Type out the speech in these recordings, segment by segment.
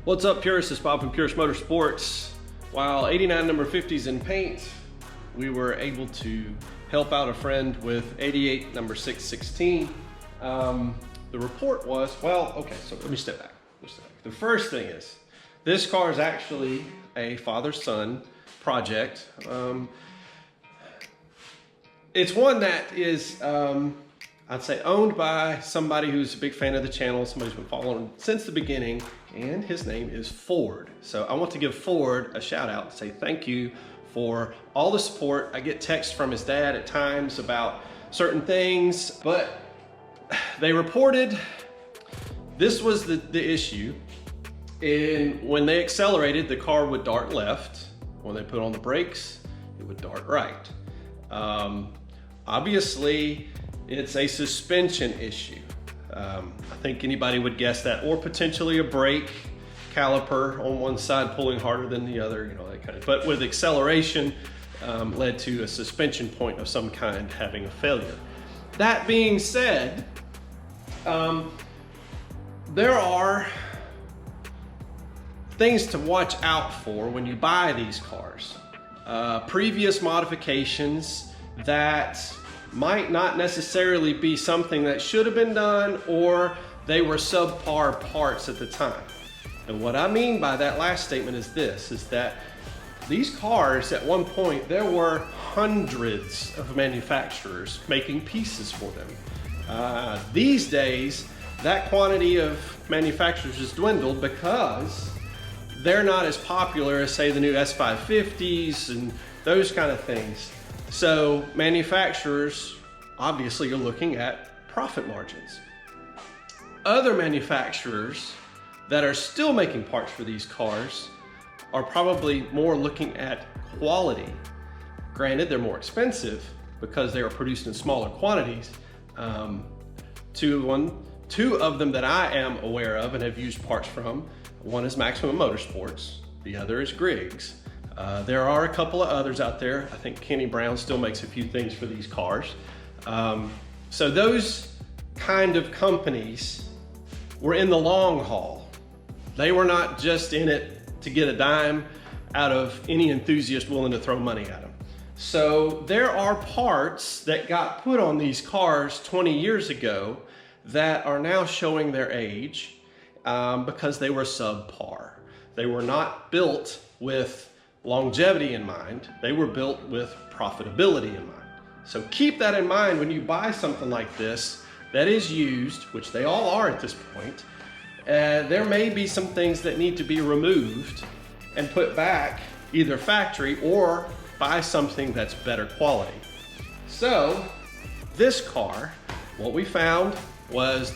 What's up, Purist? It's Bob from Purist Motorsports. While 89 number 50's in paint, we were able to help out a friend with 88 number 616. The report was, well, okay, so let me step back. The first thing is, this car is actually a father-son project. It's one that is, I'd say, owned by somebody who's a big fan of the channel, somebody who's been following since the beginning, and his name is Ford. So I want to give Ford a shout out and say thank you for all the support. I get texts from his dad at times about certain things, but they reported this was the issue. When they accelerated, the car would dart left. When they put on the brakes, it would dart right. Obviously, it's a suspension issue. I think anybody would guess that, or potentially a brake caliper on one side pulling harder than the other, you know, that kind of. But with acceleration, led to a suspension point of some kind having a failure. That being said, there are things to watch out for when you buy these cars. Previous modifications that might not necessarily be something that should have been done, or they were subpar parts at the time. And what I mean by that last statement is this, is that these cars at one point, there were hundreds of manufacturers making pieces for them. These days, that quantity of manufacturers has dwindled because they're not as popular as, say, the new S550s and those kind of things. So manufacturers obviously are looking at profit margins. Other manufacturers that are still making parts for these cars are probably more looking at quality. Granted, they're more expensive because they are produced in smaller quantities. Two of them that I am aware of and have used parts from, one is Maximum Motorsports, the other is Griggs. There are a couple of others out there. I think Kenny Brown still makes a few things for these cars. So those kind of companies were in the long haul. They were not just in it to get a dime out of any enthusiast willing to throw money at them. So there are parts that got put on these cars 20 years ago that are now showing their age because they were subpar. They were not built with longevity in mind. They were built with profitability in mind. So keep that in mind when you buy something like this that is used, which they all are at this point. There may be some things that need to be removed and put back either factory or buy something that's better quality. So this car, what we found was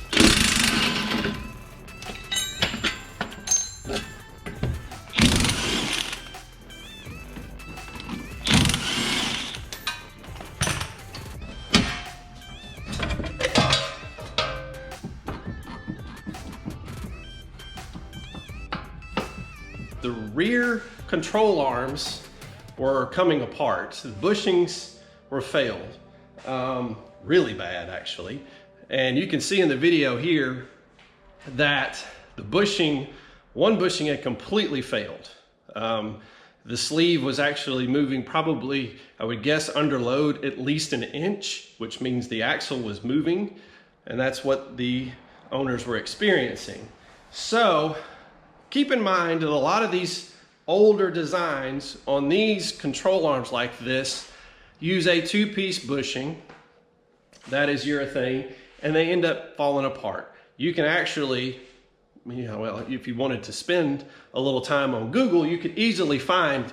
the rear control arms were coming apart. The bushings were failed, really bad actually. And you can see in the video here that the bushing, one bushing had completely failed. The sleeve was actually moving probably, I would guess, under load at least an inch, which means the axle was moving, and that's what the owners were experiencing. So keep in mind that a lot of these older designs on these control arms like this use a two-piece bushing that is urethane, and they end up falling apart. You can actually, you know, well, if you wanted to spend a little time on Google, you could easily find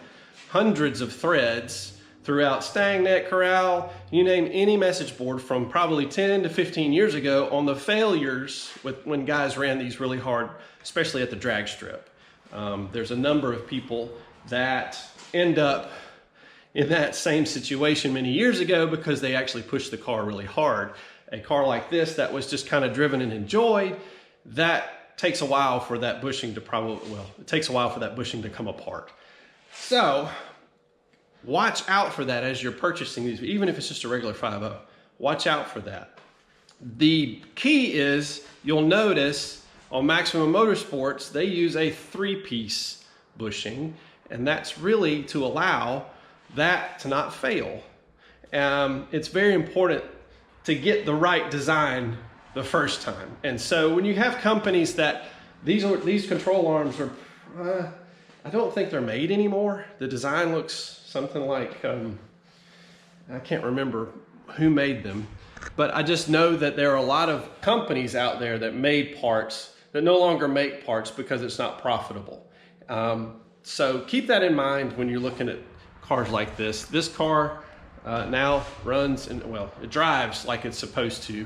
hundreds of threads throughout Stang Net, Corral, you name any message board from probably 10 to 15 years ago on the failures when guys ran these really hard, especially at the drag strip. There's a number of people that end up in that same situation many years ago because they actually pushed the car really hard. A car like this that was just kind of driven and enjoyed, that takes a while for that bushing to it takes a while for that bushing to come apart. So watch out for that as you're purchasing these, even if it's just a regular 5.0. Watch out for that. The key is you'll notice On Maximum Motorsports, they use a 3-piece bushing, and that's really to allow that to not fail. It's very important to get the right design the first time. And so when you have companies that these control arms are, I don't think they're made anymore. The design looks something like, I can't remember who made them, but I just know that there are a lot of companies out there that made parts that no longer make parts because it's not profitable. So keep that in mind when you're looking at cars like this. This car now runs, and well, it drives like it's supposed to.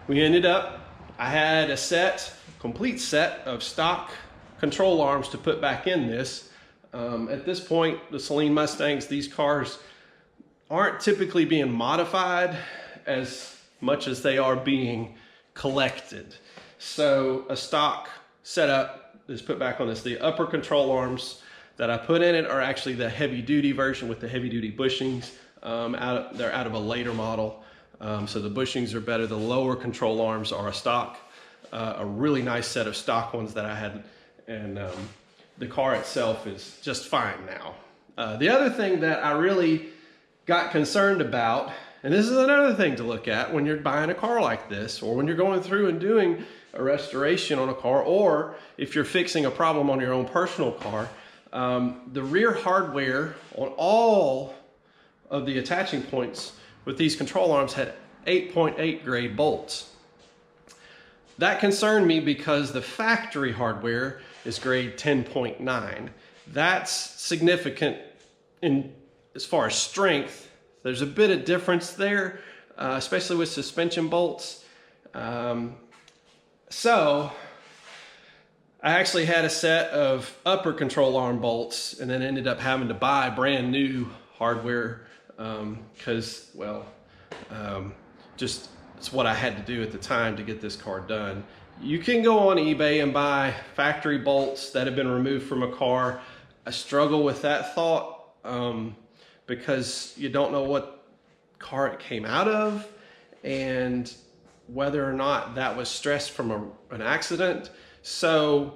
I had a complete set of stock control arms to put back in this. At this point, the Saleen Mustangs, these cars aren't typically being modified as much as they are being collected. So a stock setup is put back on this. The upper control arms that I put in it are actually the heavy duty version with the heavy duty bushings. They're out of a later model. So the bushings are better. The lower control arms are a stock, a really nice set of stock ones that I had. And the car itself is just fine now. The other thing that I really got concerned about, and this is another thing to look at when you're buying a car like this, or when you're going through and doing a restoration on a car, or if you're fixing a problem on your own personal car, the rear hardware on all of the attaching points with these control arms had 8.8 grade bolts. That concerned me because the factory hardware is grade 10.9. That's significant as far as strength. There's a bit of difference there, especially with suspension bolts. So I actually had a set of upper control arm bolts and then ended up having to buy brand new hardware because, well, just it's what I had to do at the time to get this car done. You can go on eBay and buy factory bolts that have been removed from a car. I struggle with that thought because you don't know what car it came out of and whether or not that was stressed from an accident. So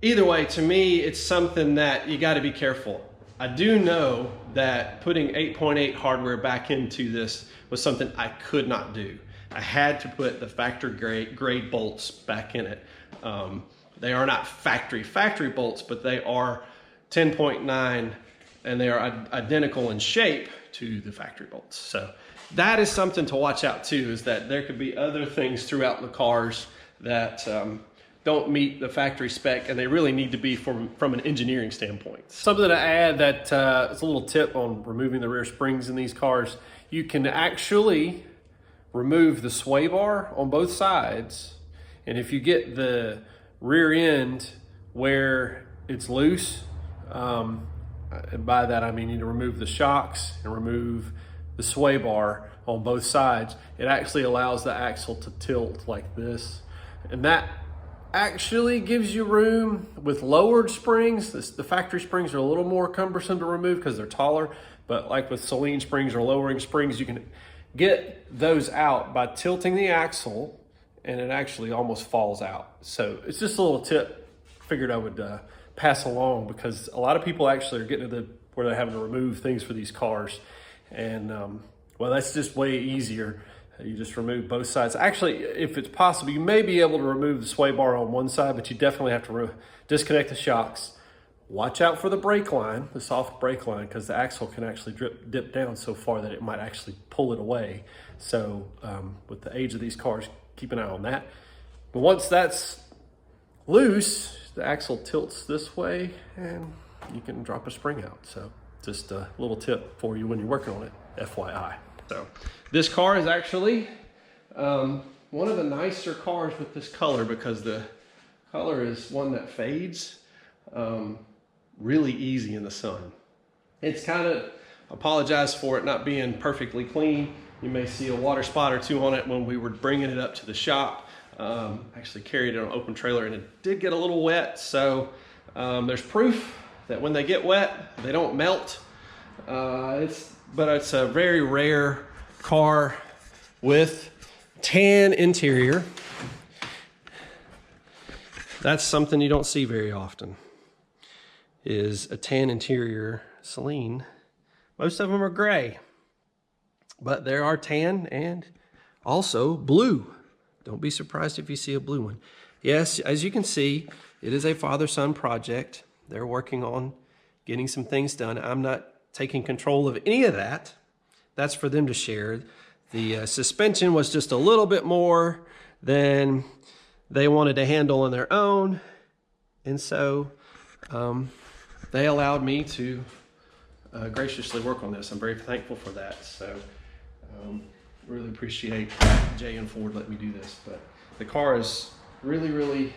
either way, to me, it's something that you got to be careful. I do know that putting 8.8 hardware back into this was something I could not do. I had to put the factory grade bolts back in it. They are not factory bolts, but they are 10.9 and they are identical in shape to the factory bolts. So that is something to watch out too, is that there could be other things throughout the cars that don't meet the factory spec, and they really need to be from an engineering standpoint. Something to add that is a little tip on removing the rear springs in these cars. You can actually remove the sway bar on both sides, and if you get the rear end where it's loose, and by that I mean you need to remove the shocks and remove the sway bar on both sides. It actually allows the axle to tilt like this, and that actually gives you room. With lowered springs, the factory springs are a little more cumbersome to remove because they're taller, but like with Saleen springs or lowering springs, you can get those out by tilting the axle, and it actually almost falls out. So it's just a little tip. Figured I would pass along, because a lot of people actually are getting to where they're having to remove things for these cars, and well, that's just way easier. You just remove both sides. Actually, if it's possible, you may be able to remove the sway bar on one side, but you definitely have to disconnect the shocks. Watch out for the brake line, the soft brake line, because the axle can actually dip down so far that it might actually pull it away. So with the age of these cars, keep an eye on that. But once that's loose, the axle tilts this way and you can drop a spring out. So just a little tip for you when you're working on it, FYI. So this car is actually one of the nicer cars with this color, because the color is one that fades really easy in the sun. It's kind of, apologize for it not being perfectly clean. You may see a water spot or two on it when we were bringing it up to the shop. Actually carried it on an open trailer and it did get a little wet. So there's proof that when they get wet, they don't melt. But it's a very rare car with tan interior. That's something you don't see very often, is a tan interior Saleen. Most of them are gray, but there are tan and also blue. Don't be surprised if you see a blue one. Yes, as you can see, it is a father-son project. They're working on getting some things done. I'm not taking control of any of that. That's for them to share. The suspension was just a little bit more than they wanted to handle on their own. And so they allowed me to graciously work on this. I'm very thankful for that. So really appreciate Jay and Ford letting me do this. But the car is really, really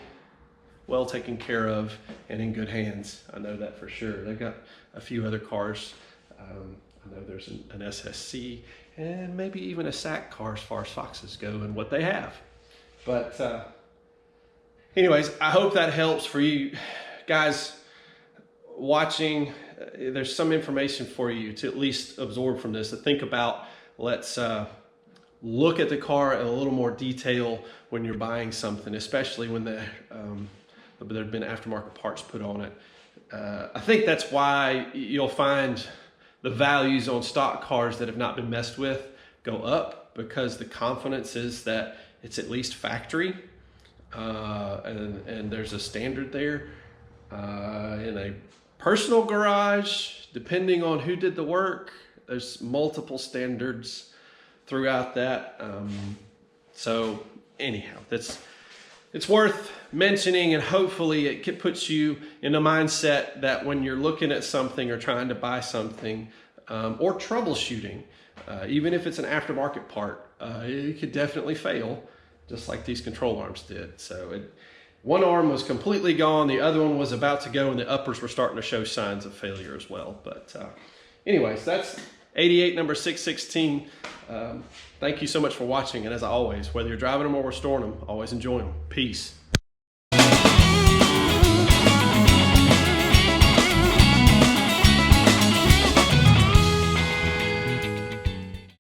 well taken care of and in good hands. I know that for sure. They've got a few other cars. I know there's an SSC and maybe even a SAC car as far as Foxes go and what they have. But anyways, I hope that helps for you guys watching. There's some information for you to at least absorb from this, to think about. Let's look at the car in a little more detail when you're buying something, especially when there have been aftermarket parts put on it. I think that's why you'll find the values on stock cars that have not been messed with go up, because the confidence is that it's at least factory, and there's a standard there. In a personal garage, depending on who did the work, there's multiple standards throughout that. So anyhow, it's worth mentioning, and hopefully it puts you in a mindset that when you're looking at something or trying to buy something, or troubleshooting, even if it's an aftermarket part, it could definitely fail, just like these control arms did. So one arm was completely gone, the other one was about to go, and the uppers were starting to show signs of failure as well. But anyways, that's 88 number 616. Thank you so much for watching, and as always, whether you're driving them or restoring them, always enjoy them. Peace.